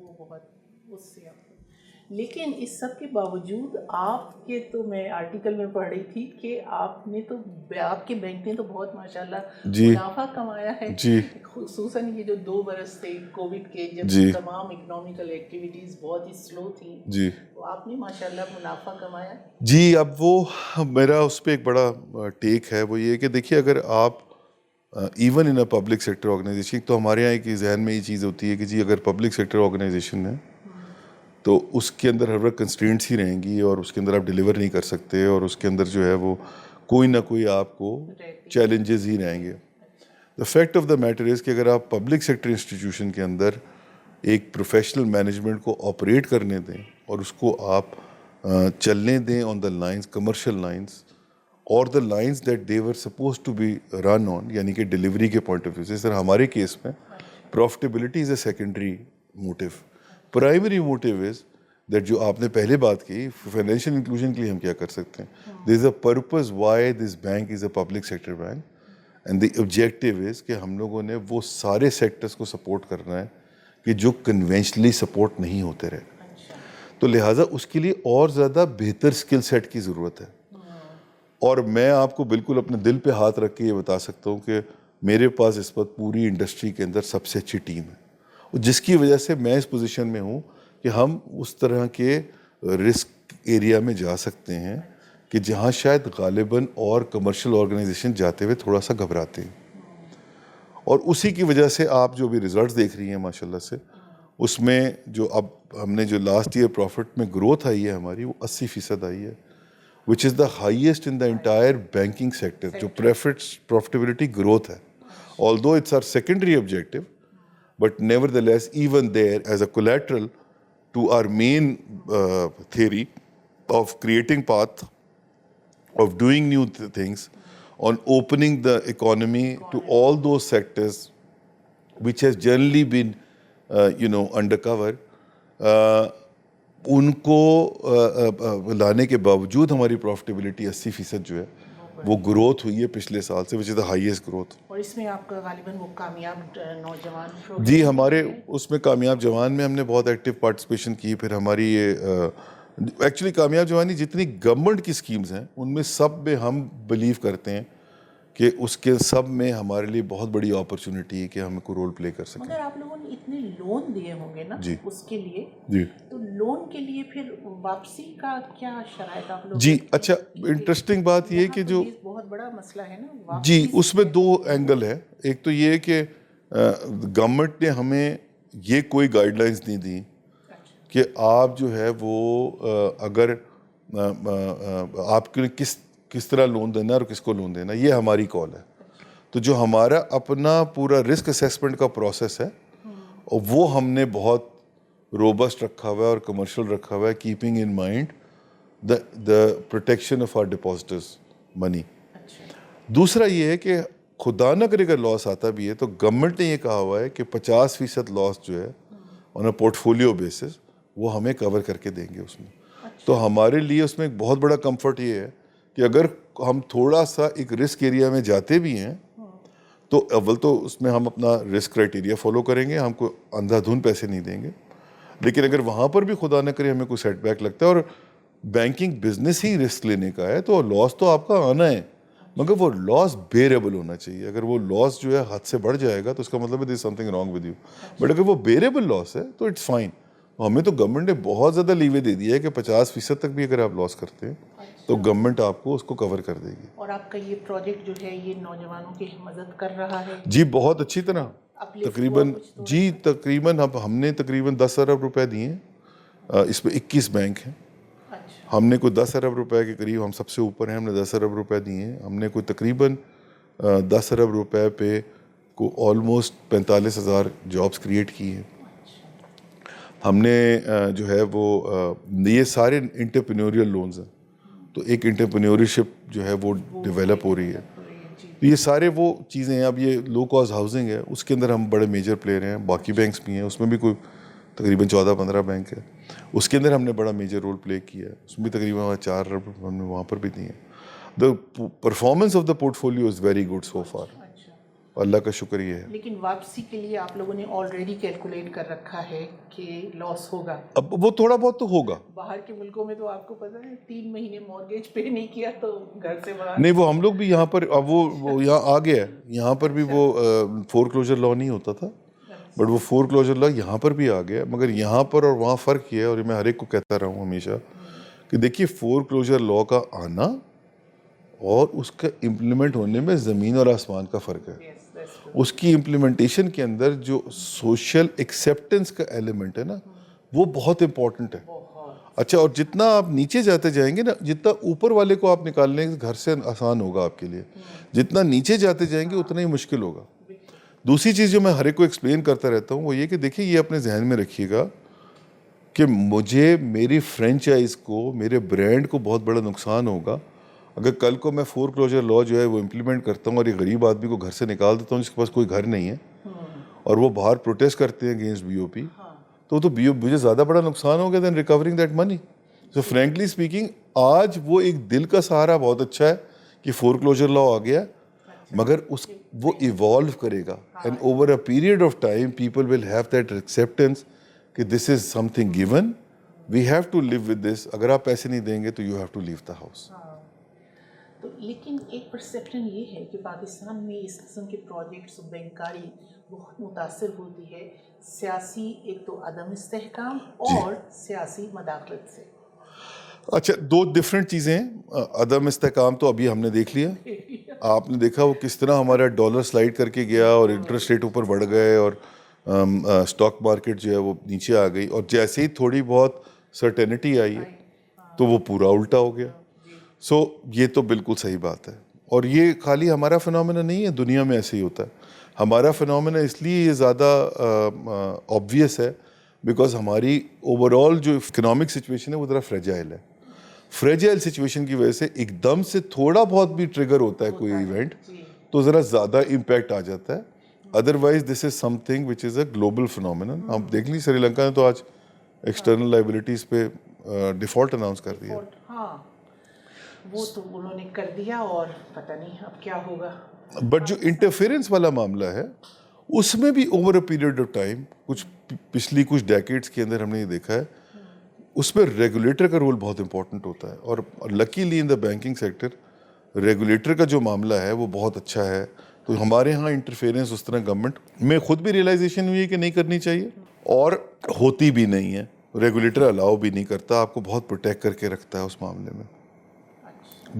لیکن اس سب کے باوجود آپ کے، تو میں آرٹیکل میں پڑھ رہی تھی کہ آپ نے تو، آپ کے بینک نے تو بہت ماشاءاللہ منافع کمایا ہے. خصوصاً یہ جو 2 برس تھے کووڈ کے، جب تمام اکنامیکل ایکٹیویٹیز بہت ہی سلو تھیں، تو آپ نے ماشاءاللہ منافع کمایا. جی اب وہ میرا اس پہ ایک بڑا ٹیک ہے، وہ یہ کہ دیکھیے اگر آپ even in a public sector organization, تو ہمارے یہاں ایک ذہن میں یہ چیز ہوتی ہے کہ جی اگر پبلک سیکٹر آرگنائزیشن ہے تو اس کے اندر ہر وقت کنسٹرینٹس ہی رہیں گی اور اس کے اندر آپ ڈیلیور نہیں کر سکتے، اور اس کے اندر جو ہے وہ کوئی نہ کوئی آپ کو چیلنجز ہی رہیں گے. The fact of the matter is کہ اگر آپ پبلک سیکٹر انسٹیٹیوشن کے اندر ایک پروفیشنل مینجمنٹ کو آپریٹ کرنے دیں اور اس کو آپ چلنے دیں on the lines, commercial lines اور the lines that they were supposed to be run on, یعنی کہ ڈیلیوری کے پوائنٹ آف ویو سے. سر ہمارے کیس میں profitability is a secondary motive. Primary motive is that جو آپ نے پہلے بات کی، فائنینشیل انکلوژن کے لیے ہم کیا کر سکتے ہیں. There is a purpose why this bank is a public sector bank, and the objective is کہ ہم لوگوں نے وہ سارے سیکٹرز کو سپورٹ کرنا ہے کہ جو کنونشنلی سپورٹ نہیں ہوتے رہے. تو لہٰذا اس کے لیے اور زیادہ بہتر اسکل سیٹ کی ضرورت ہے. اور میں آپ کو بالکل اپنے دل پہ ہاتھ رکھ کے یہ بتا سکتا ہوں کہ میرے پاس اس وقت پوری انڈسٹری کے اندر سب سے اچھی ٹیم ہے، جس کی وجہ سے میں اس پوزیشن میں ہوں کہ ہم اس طرح کے رسک ایریا میں جا سکتے ہیں کہ جہاں شاید غالباً اور کمرشل آرگنائزیشن جاتے ہوئے تھوڑا سا گھبراتے ہیں. اور اسی کی وجہ سے آپ جو بھی ریزلٹس دیکھ رہی ہیں ماشاءاللہ سے، اس میں جو اب ہم نے جو لاسٹ ایئر پروفٹ میں گروتھ آئی ہے ہماری وہ 80% آئی ہے, which is the highest in the entire banking sector جو پروفٹیبلٹی گروتھ ہے. although it's our secondary objective, but nevertheless even there as a collateral to our main theory of creating path, of doing new things, on opening the economy to all those sectors which has generally been undercover, ان کو لانے کے باوجود ہماری profitability 80% جو ہے وہ growth ہوئی ہے پچھلے سال سے, وچ از دا ہائیسٹ گروتھ. اور اس میں آپ کا غالباً وہ کامیاب نوجوان جی ہمارے اس میں کامیاب جوان میں ہم نے بہت ایکٹیو پارٹیسپیشن کی. پھر ہماری یہ ایکچولی کامیاب جوانی جتنی گورنمنٹ کی اسکیمز ہیں ان میں سب میں ہم بلیو کرتے ہیں کہ اس کے سب میں ہمارے لیے بہت بڑی اپرچونٹی ہے کہ ہم کو رول پلے کر سکیں. مگر آپ لوگوں نے اتنے لون دیے ہوں گے نا اس کے لیے, جی تو لون کے لیے پھر واپسی کا کیا شرائط آپ لوگ؟ جی اچھا انٹرسٹنگ بات یہ کہ جو بہت بڑا مسئلہ ہے نا جی اس میں دو اینگل ہے. ایک تو یہ کہ گورنمنٹ نے ہمیں یہ کوئی گائیڈ لائنس نہیں دی کہ آپ جو ہے وہ اگر آپ کو کس طرح لون دینا ہے اور کس کو لون دینا ہے, یہ ہماری کال ہے. تو جو ہمارا اپنا پورا رسک اسیسمنٹ کا پروسیس ہے وہ ہم نے بہت روبسٹ رکھا ہوا ہے اور کمرشل رکھا ہوا ہے, keeping in mind the protection of our depositors money. دوسرا یہ ہے کہ خدا نہ کرے اگر لاس آتا بھی ہے تو گورنمنٹ نے یہ کہا ہوا ہے کہ 50% لاس جو ہے آن اے پورٹ فولیو بیسس وہ ہمیں کور کر کے دیں گے اس میں. تو ہمارے لیے اس میں ایک بہت بڑا کمفرٹ یہ ہے کہ اگر ہم تھوڑا سا ایک رسک ایریا میں جاتے بھی ہیں تو اول تو اس میں ہم اپنا رسک کرائٹیریا فالو کریں گے, ہم کو اندھا دھن پیسے نہیں دیں گے. لیکن اگر وہاں پر بھی خدا نہ کرے ہمیں کوئی سیٹ بیک لگتا ہے, اور بینکنگ بزنس ہی رسک لینے کا ہے, تو لاس تو آپ کا آنا ہے مگر وہ لاس بیئریبل ہونا چاہیے. اگر وہ لاس جو ہے حد سے بڑھ جائے گا تو اس کا مطلب ہے there is something wrong with you. But اگر وہ بیئریبل لاس ہے تو اٹس فائن. ہمیں تو گورنمنٹ نے بہت زیادہ لیوے دے دیا ہے کہ 50% تک بھی اگر آپ لاس کرتے ہیں تو گورنمنٹ آپ کو اس کو کور کر دے گی. اور آپ کا یہ پروجیکٹ جو ہے یہ نوجوانوں کی مدد کر رہا ہے؟ جی بہت اچھی طرح. تقریباً ہم نے تقریباً 10 ارب روپے دیے ہیں. اس میں 21 بینک ہیں. ہم نے کوئی 10 ارب روپے کے قریب, ہم سب سے اوپر ہیں, ہم نے 10 ارب روپے دیے ہیں. ہم نے کوئی تقریباً 10 ارب روپے پہ کو آلموسٹ 45,000 جابس کریٹ کی ہیں. ہم نے جو ہے وہ یہ سارے انٹرپرینیوریل لونز ہیں, تو ایک انٹرپرینیورشپ جو ہے وہ ڈیولپ ہو رہی ہے. تو یہ سارے وہ چیزیں ہیں. اب یہ لو کاسٹ ہاؤسنگ ہے, اس کے اندر ہم بڑے میجر پلیئر ہیں. باقی بینکس بھی ہیں, اس میں بھی کوئی تقریباً 14-15 بینک ہے, اس کے اندر ہم نے بڑا میجر رول پلے کیا ہے. اس میں بھی تقریباً 4 ارب ہم نے وہاں پر بھی دیے ہیں. The performance of the portfolio is very good so far, اللہ کا شکر یہ ہے. لیکن واپسی کے لیے آپ لوگوں نے آلریڈی کیلکولیٹ کر رکھا ہے کہ لاس ہوگا. اب وہ تھوڑا بہت تو ہوگا. باہر کے ملکوں میں تو آپ کو پتہ ہے 3 مہینے مارگیج پے نہیں کیا تو گھر سے باہر نہیں. وہ ہم لوگ بھی یہاں پر اب وہ یہاں آ گیا ہے. یہاں پر بھی وہ فور کلوجر لا نہیں ہوتا تھا, بٹ وہ فور کلوجر لا یہاں پر بھی آ گیا. مگر یہاں پر اور وہاں فرق یہ ہے, اور میں ہر ایک کو کہتا رہا ہوں ہمیشہ کہ دیکھیے فور کلوجر لا کا آنا اور اس کا امپلیمنٹ ہونے میں زمین اور آسمان کا فرق ہے. اس کی امپلیمنٹیشن کے اندر جو سوشل ایکسیپٹنس کا ایلیمنٹ ہے نا وہ بہت امپورٹنٹ ہے. اچھا, اور جتنا آپ نیچے جاتے جائیں گے نا, جتنا اوپر والے کو آپ نکالنے گھر سے آسان ہوگا آپ کے لیے, جتنا نیچے جاتے جائیں گے اتنا ہی مشکل ہوگا. دوسری چیز جو میں ہر ایک کو ایکسپلین کرتا رہتا ہوں وہ یہ کہ دیکھیے یہ اپنے ذہن میں رکھیے گا کہ مجھے میری فرینچائز کو, میرے برانڈ کو بہت بڑا نقصان ہوگا اگر کل کو میں فور کلوجر لا جو ہے وہ امپلیمنٹ کرتا ہوں اور ایک غریب آدمی کو گھر سے نکال دیتا ہوں جس کے پاس کوئی گھر نہیں ہے اور وہ باہر پروٹیسٹ کرتے ہیں اگینسٹ بی او پی, تو مجھے زیادہ بڑا نقصان ہو گیا then recovering that money. So frankly speaking آج وہ ایک دل کا سہارا بہت اچھا ہے کہ فور کلوجر لا آ گیا, مگر وہ ایوالو کرے گا and over a period of time people will have that acceptance کہ this is something given, we have to live with this. اگر آپ پیسے نہیں دیں گے تو you have to leave the house. تو لیکن ایک پرسیپشن یہ ہے کہ پاکستان میں اس قسم کے پروجیکٹس بینکاری بہت متاثر ہوتی ہے سیاسی ایک تو عدم استحکام اور سیاسی مداخلت سے. اچھا, 2 ڈفرینٹ چیزیں ہیں. عدم استحکام تو ابھی ہم نے دیکھ لیا, آپ نے دیکھا وہ کس طرح ہمارا ڈالر سلائڈ کر کے گیا اور انٹرسٹ ریٹ اوپر بڑھ گئے اور اسٹاک مارکیٹ جو ہے وہ نیچے آ گئی, اور جیسے ہی تھوڑی بہت سرٹینٹی آئی ہے تو وہ پورا الٹا ہو گیا. سو یہ تو بالکل صحیح بات ہے, اور یہ خالی ہمارا فنومینا نہیں ہے, دنیا میں ایسے ہی ہوتا ہے. ہمارا فنومینا اس لیے یہ زیادہ آبویس ہے بیکاز ہماری اوور آل جو اکنامک سچویشن ہے وہ ذرا فریجائل ہے. فریجائل سچویشن کی وجہ سے ایک دم سے تھوڑا بہت بھی ٹریگر ہوتا ہے کوئی ایونٹ تو ذرا زیادہ امپیکٹ آ جاتا ہے. Otherwise this is some thing which is a global phenomena. آپ دیکھ لیجیے سری لنکا نے تو آج ایکسٹرنل لائبلٹیز پہ ڈیفالٹ اناؤنس کر دیا. ہاں وہ تو انہوں نے کر دیا, اور پتہ نہیں اب کیا ہوگا. بٹ جو انٹرفیئرنس والا معاملہ ہے اس میں بھی over a period of time, پچھلی کچھ ڈیکیڈس کے اندر ہم نے یہ دیکھا ہے, اس میں ریگولیٹر کا رول بہت امپورٹنٹ ہوتا ہے. اور luckily in the banking sector regulator کا جو معاملہ ہے وہ بہت اچھا ہے. تو ہمارے ہاں انٹرفیئرنس اس طرح گورنمنٹ میں خود بھی ریئلائزیشن ہوئی ہے کہ نہیں کرنی چاہیے, اور ہوتی بھی نہیں ہے. ریگولیٹر الاؤ بھی نہیں کرتا, آپ کو بہت پروٹیکٹ کر کے رکھتا ہے اس معاملے میں.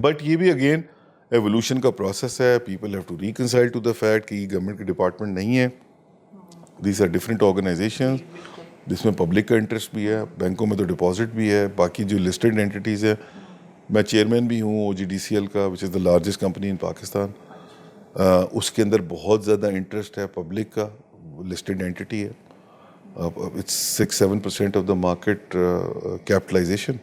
بٹ یہ بھی اگین ایوولوشن کا پروسیس ہے. People have to reconcile to the fact کہ یہ گورنمنٹ کے ڈپارٹمنٹ نہیں ہے. دیز آر ڈفرینٹ آرگنائزیشنز جس میں پبلک کا انٹرسٹ بھی ہے, بینکوں میں تو ڈپازٹ بھی ہے, باقی جو لسٹڈ اینٹیز ہیں. میں چیئرمین بھی ہوں OGDCL کا, which is the largest company in Pakistan. اس کے اندر بہت زیادہ انٹرسٹ ہے پبلک کا, لسٹڈ اینٹی ہے. It's 6-7% of the market capitalization.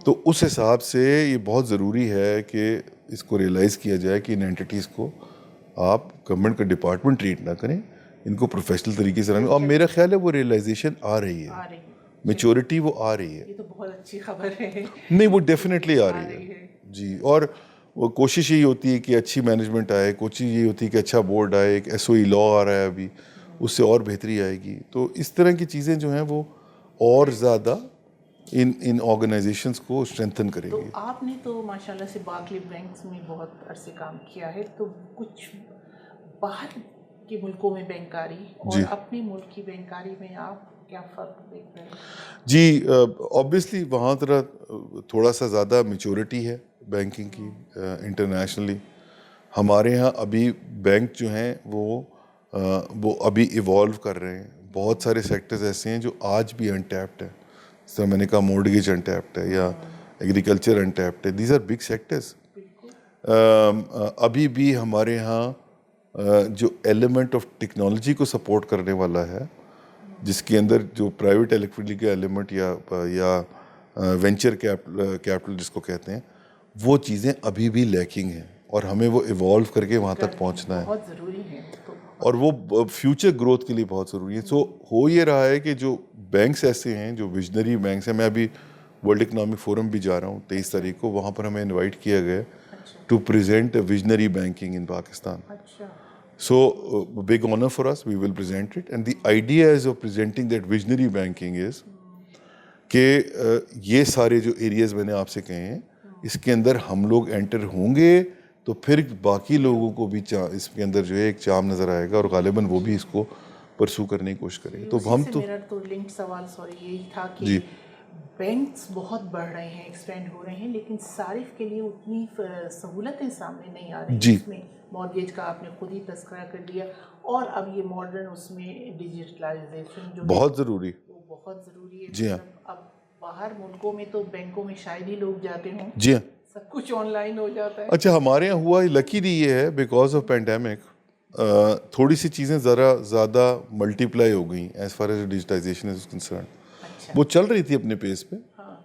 تو اس حساب سے یہ بہت ضروری ہے کہ اس کو ریئلائز کیا جائے کہ ان اینٹیز کو آپ گورنمنٹ کا ڈپارٹمنٹ ٹریٹ نہ کریں, ان کو پروفیشنل طریقے سے رہیں. اور میرا خیال ہے وہ ریئلائزیشن آ رہی ہے, میچورٹی وہ آ رہی ہے. یہ تو بہت اچھی خبر ہے. نہیں وہ ڈیفینیٹلی آ رہی ہے جی. اور وہ کوشش یہی ہوتی ہے کہ اچھی مینجمنٹ آئے, کوشش یہی ہوتی ہے کہ اچھا بورڈ آئے, ایک SOE لا آ رہا ہے ابھی, اس سے اور بہتری آئے گی. تو اس طرح کی چیزیں جو ہیں وہ اور زیادہ ان آرگنائزیشنس کو اسٹرینتھن کریں گی. تو آپ نے تو ماشاءاللہ سے باقی بینکس میں بہت عرصے کام کیا ہے, تو کچھ باہر کے ملکوں میں بینکاری اور اپنے ملک کی بینکاری میں آپ کیا فرق دیکھ رہے ہیں؟ جی آبویسلی وہاں تھوڑا سا زیادہ میچورٹی ہے بینکنگ کی انٹرنیشنلی. ہمارے ہاں ابھی بینک جو ہیں وہ ابھی ایوالو کر رہے ہیں. بہت سارے سیکٹرز ایسے ہیں جو آج بھی انٹیپڈ ہیں. جس طرح میں نے کہا مورگیج انٹیپڈ ہے یا ایگریکلچر انٹیپڈ ہے. These are big sectors. ابھی بھی ہمارے ہاں جو ایلیمنٹ آف ٹیکنالوجی کو سپورٹ کرنے والا ہے, جس کے اندر جو پرائیویٹ الیکٹریسٹی کا ایلیمنٹ یا وینچر کیپٹل جس کو کہتے ہیں, وہ چیزیں ابھی بھی لیکنگ ہیں, اور ہمیں وہ ایوالو کر کے وہاں تک پہنچنا ہے. بہت ضروری ہے, اور وہ فیوچر گروتھ کے لیے بہت ضروری ہے. سو ہو یہ رہا ہے کہ جو بینکس ایسے ہیں جو ویژنری بینکس ہیں, میں ابھی ورلڈ اکنامک فورم بھی جا رہا ہوں 23 تاریخ کو, وہاں پر ہمیں انوائٹ کیا گیا to present visionary banking in Pakistan. So big honor for us, we will present it. And the idea is of presenting that visionary banking is کہ یہ سارے جو ایریاز میں نے آپ سے کہے ہیں اس کے اندر ہم لوگ انٹر ہوں گے تو پھر باقی لوگوں کو بھی اس کے اندر جو ہے ایک چام نظر آئے گا, اور غالباً وہ بھی اس کو پرسو کرنے کی کوشش کریں گے. تو ہم تو میرا تو لنک سوال یہی تھا کہ بینکس بہت بڑھ رہے ہیں, ایکسپینڈ ہو رہے ہیں, لیکن صارف کے لیے اتنی سہولتیں سامنے نہیں آ رہی ہیں. اس میں مارگیج کا آپ نے خود ہی تذکرہ کر دیا, اور اب یہ ماڈرن اس میں ڈیجیٹلائزیشن جو بہت ضروری, وہ بہت ضروری ہے. جی ہاں. اب باہر ملکوں میں تو بینکوں میں شاید ہی لوگ جاتے ہوں, جی ہاں, سب کچھ آن لائن ہو جاتا ہے. اچھا ہمارے یہاں ہوا لکیلی یہ ہے بیکاز آف پینڈیمک تھوڑی سی چیزیں ذرا زیادہ ملٹی پلائی ہو گئیں as far as digitization is concern. وہ چل رہی تھی اپنے پیس پہ,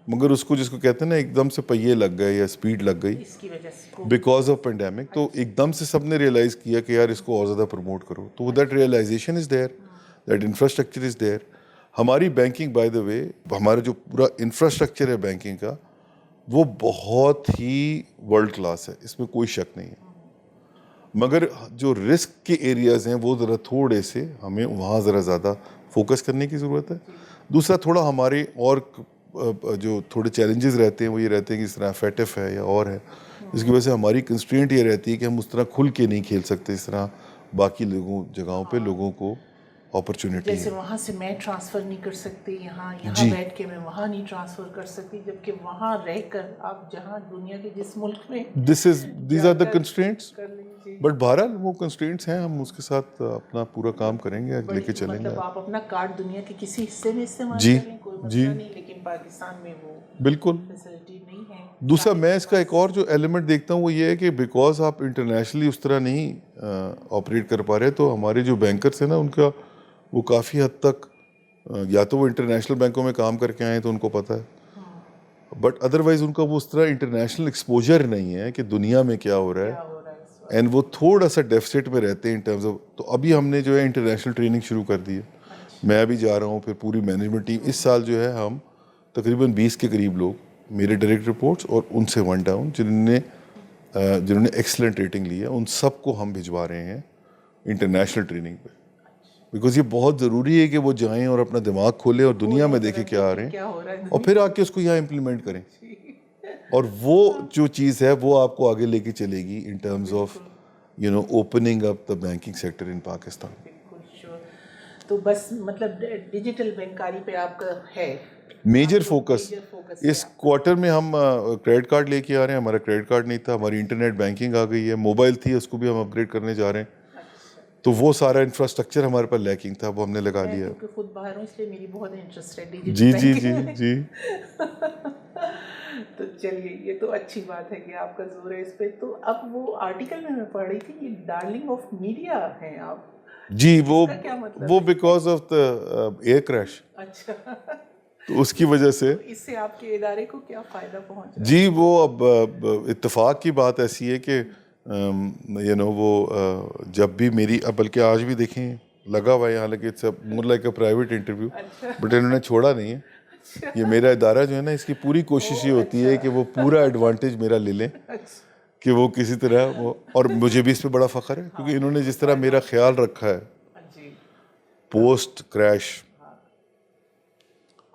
مگر اس کو جس کو کہتے ہیں نا ایک دم سے پہیے لگ گئے یا اسپیڈ لگ گئی اس کی وجہ سے بیکاز آف پینڈیمک. تو ایک دم سے سب نے ریئلائز کیا کہ یار اس کو اور زیادہ پروموٹ کرو. تو that realization is there, that infrastructure is there. ہماری بینکنگ بائی دا وے, ہمارا جو پورا انفراسٹرکچر ہے بینکنگ کا وہ بہت ہی ورلڈ کلاس ہے, اس میں کوئی شک نہیں ہے. مگر جو رسک کے ایریاز ہیں وہ ذرا تھوڑے سے ہمیں وہاں ذرا زیادہ فوکس کرنے کی ضرورت ہے. دوسرا تھوڑا ہمارے اور جو تھوڑے چیلنجز رہتے ہیں وہ یہ رہتے ہیں کہ اس طرح FATF ہے یا اور ہے, اس کی وجہ سے ہماری کنسٹرینٹ یہ رہتی ہے کہ ہم اس طرح کھل کے نہیں کھیل سکتے اس طرح باقی جگہوں پہ لوگوں کو اپرچونٹی جیسے ہے. وہاں سے میں ٹرانسفر نہیں کر سکتی یہاں جی. بیٹھ کے میں وہاں نہیں ٹرانسفر کر سکتی، جبکہ وہاں رہ کر آپ جہاں دنیا کے جس ملک میں دیز آر دا کنسٹرینٹس. کر لیجیے. بٹ بہرحال وہ کنسٹرینٹس ہیں، ہم اس کے ساتھ اپنا پورا کام کریں گے، لے کے چلیں گے. مطلب آپ اپنا کارڈ دنیا کے کسی حصے میں استعمال جی کریں کوئی جی مسئلہ نہیں، لیکن پاکستان میں وہ بالکل. فیسلٹی نہیں ہے. دوسرا میں اس کا ایک اور جو ایلیمنٹ دیکھتا ہوں وہ یہ ہے کہ بیکاز آپ انٹرنیشنلی اس طرح نہیں آپریٹ کر پا رہے، تو ہمارے جو بینکرس ہیں نا ان کا وہ کافی حد تک یا تو وہ انٹرنیشنل بینکوں میں کام کر کے آئے تو ان کو پتہ ہے، بٹ ادروائز ان کا وہ اس طرح انٹرنیشنل ایکسپوجر نہیں ہے کہ دنیا میں کیا ہو رہا ہے، اینڈ وہ تھوڑا سا ڈیفیسٹ میں رہتے ہیں ان ٹرمز آف. تو ابھی ہم نے جو ہے انٹرنیشنل ٹریننگ شروع کر دی ہے. میں ابھی جا رہا ہوں، پھر پوری مینجمنٹ ٹیم. اس سال جو ہے ہم تقریباً 20 کے قریب لوگ، میرے ڈائریکٹ رپورٹس اور ان سے 1 ڈاؤن جنہوں نے ایکسلنٹ ریٹنگ لی ہے، ان سب کو ہم بھجوا رہے ہیں انٹرنیشنل ٹریننگ پہ. بیکاز یہ بہت ضروری ہے کہ وہ جائیں اور اپنا دماغ کھولیں اور دنیا میں دیکھیں کیا آ رہے ہیں، اور پھر آ کے اس کو یہاں امپلیمنٹ کریں. اور وہ جو چیز ہے وہ آپ کو آگے لے کے چلے گی in terms of opening up the banking sector in Pakistan. بالکل شیور. تو بس مطلب ڈیجیٹل بینکاری پہ آپ کا ہے میجر فوکس. اس کوارٹر میں ہم کریڈٹ کارڈ لے کے آ رہے ہیں. ہمارا کریڈٹ کارڈ نہیں تھا، ہماری انٹرنیٹ بینکنگ آ گئی ہے. موبائل تھی، اس کو بھی ہم اپ گریڈ کرنے جا رہے ہیں. تو وہ سارا انفراسٹرکچر ہمارے پاس لیکنگ تھا، وہ ہم نے لگا لیا. کیونکہ خود باہر ہوں اس لیے میری بہت انٹرسٹ ہے جی جی جی جی. تو چلیے یہ تو اچھی بات ہے کہ آپ کا زور ہے اس پہ. تو اب وہ آرٹیکل میں پڑھ رہی تھی کہ ڈارلنگ آف میڈیا ہیں آپ. جی وہ because of the air crash. اچھا. تو اس کی وجہ سے اس سے آپ کے ادارے کو کیا فائدہ پہنچا؟ جی وہ اب اتفاق کی بات ایسی ہے کہ وہ جب بھی میری، بلکہ آج بھی دیکھیں لگا ہوا ہے، حالانکہ it's more like a private interview, but انہوں نے چھوڑا نہیں ہے. یہ میرا ادارہ جو ہے نا، اس کی پوری کوشش یہ ہوتی ہے کہ وہ پورا ایڈوانٹیج میرا لے لیں، کہ وہ کسی طرح وہ. اور مجھے بھی اس پہ بڑا فخر ہے کیونکہ انہوں نے جس طرح میرا خیال رکھا ہے پوسٹ کریش،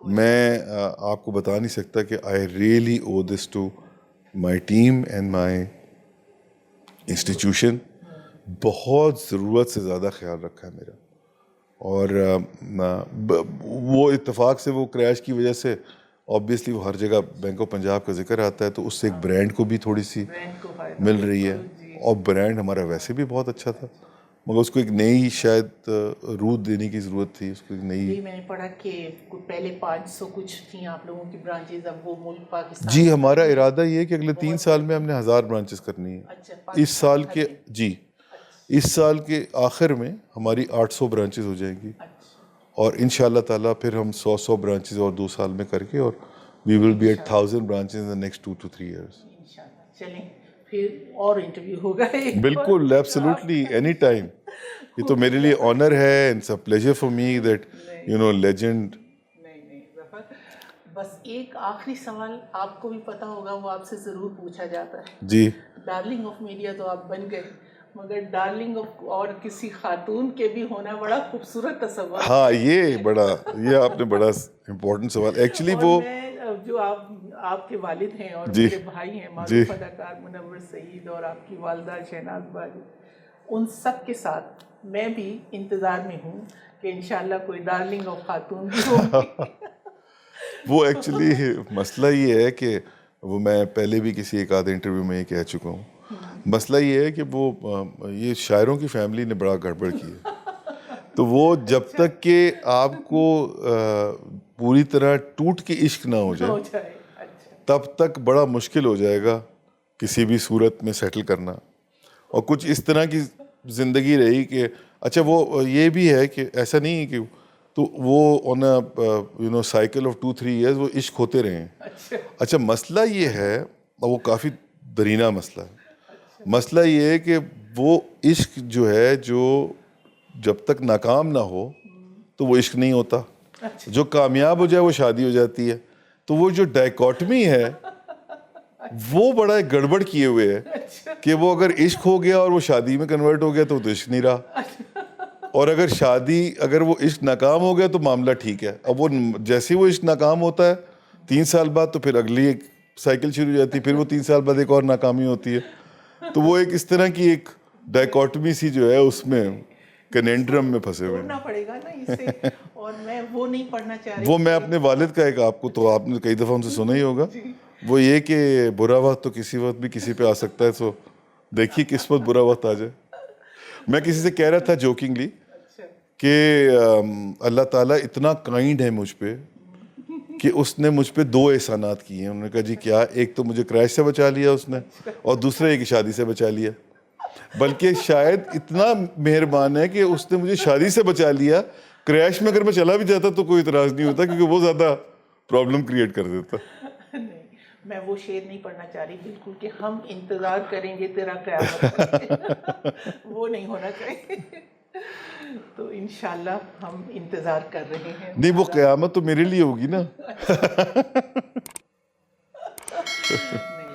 میں آپ کو بتا نہیں سکتا کہ I really owe this to my team and my institution. بہت ضرورت سے زیادہ خیال رکھا ہے میرا. اور وہ اتفاق سے وہ کریش کی وجہ سے آبویسلی وہ ہر جگہ بینک آف پنجاب کا ذکر آتا ہے، تو اس سے ایک برانڈ کو بھی تھوڑی سی مل رہی ہے. اور برانڈ ہمارا ویسے بھی بہت اچھا تھا، مگر اس کو ایک نئی شاید روح دینے کی ضرورت تھی. اس کو ایک نئی. میں نے پڑھا کہ پہلے 500 کچھ تھیں آپ لوگوں کی برانچز، اب وہ ملک پاکستان. جی ہمارا ارادہ یہ ہے کہ اگلے 3 سال میں ہم نے 1000 برانچز کرنی ہے. اس سال کے آخر میں ہماری 800 برانچز ہو جائیں گی، اور ان شاء اللہ تعالیٰ پھر ہم 100 برانچز اور 2 سال میں کر کے، اور we will be at 1000 branches in the next 2 to 3 years. چلیں پھر اور انٹرویو ہوگا. بالکل ایبسلیوٹلی اینی ٹائم. یہ تو میرے لیے آنر ہے، it's a pleasure for me that legend. نہیں ظفر، بس ایک آخری سوال آپ کو بھی پتہ ہوگا، وہ آپ سے ضرور پوچھا جاتا ہے. جی. ڈارلنگ آف میڈیا تو آپ بن گئے، مگر ڈارلنگ آف اور کسی خاتون کے بھی ہونا بڑا خوبصورت تصور. ہاں یہ آپ نے بڑا امپورٹنٹ سوال. ایکچولی وہ جو آپ کے والد ہیں اور میرے بھائی ہیں معروف اداکار منور سعید، اور آپ کی والدہ شہناز باجی، ان سب کے ساتھ میں بھی انتظار میں ہوں کہ انشاءاللہ کوئی ڈارلنگ آف خاتون بھی ہوگی. وہ ایکچولی مسئلہ یہ ہے کہ وہ میں پہلے بھی کسی ایک آدھے انٹرویو میں یہ کہہ چکا ہوں. مسئلہ یہ ہے کہ وہ یہ شاعروں کی فیملی نے بڑا گڑبڑ کی ہے. تو وہ جب تک کہ آپ کو پوری طرح ٹوٹ کے عشق نہ ہو جائے تب تک بڑا مشکل ہو جائے گا کسی بھی صورت میں سیٹل کرنا. اور کچھ اس طرح کی زندگی رہی کہ اچھا وہ یہ بھی ہے کہ ایسا نہیں ہے کہ تو وہ آن اے سائیکل آف 2-3 ایئرز وہ عشق ہوتے رہے ہیں. اچھا مسئلہ یہ ہے، اور وہ کافی درینہ مسئلہ ہے. مسئلہ یہ ہے کہ وہ عشق جو ہے، جو جب تک ناکام نہ ہو تو وہ عشق نہیں ہوتا. جو کامیاب ہو جائے وہ شادی ہو جاتی ہے. تو وہ جو ڈائیکاٹمی ہے وہ بڑا گڑبڑ کیے ہوئے ہے کہ وہ اگر عشق ہو گیا اور وہ شادی میں کنورٹ ہو گیا تو عشق نہیں رہا، اور اگر وہ عشق ناکام ہو گیا تو معاملہ ٹھیک ہے. اب وہ جیسے وہ عشق ناکام ہوتا ہے 3 سال بعد تو پھر اگلی ایک سائیکل شروع ہو جاتی ہے، پھر وہ 3 سال بعد ایک اور ناکامی ہوتی ہے. تو وہ ایک اس طرح کی ایک ڈائیکاٹمی سی جو ہے اس میں. کنینڈرم میں پھنسے ہوئے ڈھونڈنا ہیں. پڑے گا نا اسے, اور میں وہ نہیں پڑھنا چاہ رہی. وہ میں اپنے والد کا ایک, آپ کو تو آپ نے کئی دفعہ ان سے سنا ہی ہوگا, وہ یہ کہ برا وقت تو کسی وقت بھی کسی پہ آ سکتا ہے, سو دیکھیے کس وقت برا وقت آ جائے. میں کسی سے کہہ رہا تھا جوکنگلی کہ اللہ تعالیٰ اتنا کائنڈ ہے مجھ پہ کہ اس نے مجھ پہ 2 احسانات کیے ہیں. انہوں نے کہا جی کیا؟ ایک تو مجھے کریش سے بچا لیا اس نے, اور دوسرا ایک شادی سے بچا لیا. بلکہ شاید اتنا مہربان ہے کہ اس نے مجھے شادی سے بچا لیا. کریش میں اگر میں چلا بھی جاتا تو کوئی اعتراض نہیں ہوتا, کیونکہ وہ زیادہ پرابلم کریٹ کر دیتا. نہیں, میں وہ شعر نہیں پڑھنا چاہ رہی بالکل کہ ہم انتظار کریں گے تیرا قیامت. وہ نہیں ہونا چاہیے. تو انشاءاللہ ہم انتظار کر رہے ہیں. نہیں, وہ قیامت تو میرے لیے ہوگی نا. نہیں,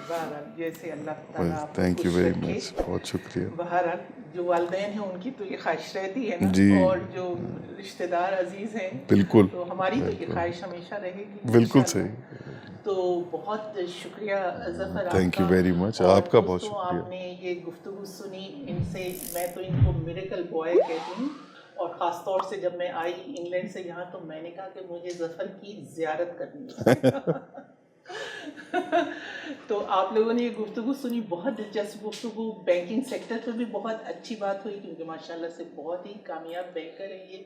بہرحال جیسے اللہ تعالیٰ آپ کو تھینک یو خوش ویری رکھے. مچ, بہت شکریہ. بہرحال جو والدین ہیں ان کی تو یہ خواہش رہتی ہے نا, جی. اور جو رشتہ دار عزیز ہیں بالکل, تو ہماری تو یہ خواہش ہمیشہ رہے گی. بالکل انشاءاللہ. صحیح. تو بہت شکریہ ظفر آپ تھینک کا. یو ویری مچ, اور آپ کا بہت دوستوں, شکریہ. آپ نے یہ گفتگو سنی, ان سے میں تو ان کو میریکل بوائے کہتی ہوں. اور خاص طور سے جب میں آئی انگلینڈ سے یہاں تو میں نے کہا کہ مجھے ظفر کی زیارت کرنی ہے. تو آپ لوگوں نے یہ گفتگو سنی, بہت دلچسپ گفتگو. بینکنگ سیکٹر پہ بھی بہت اچھی بات ہوئی, کیونکہ ماشاءاللہ سے بہت ہی کامیاب بینکر ہے یہ,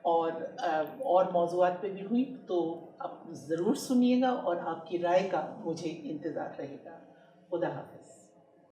اور موضوعات پہ بھی ہوئی. تو اب ضرور سنیے گا, اور آپ کی رائے کا مجھے انتظار رہے گا. خدا حافظ.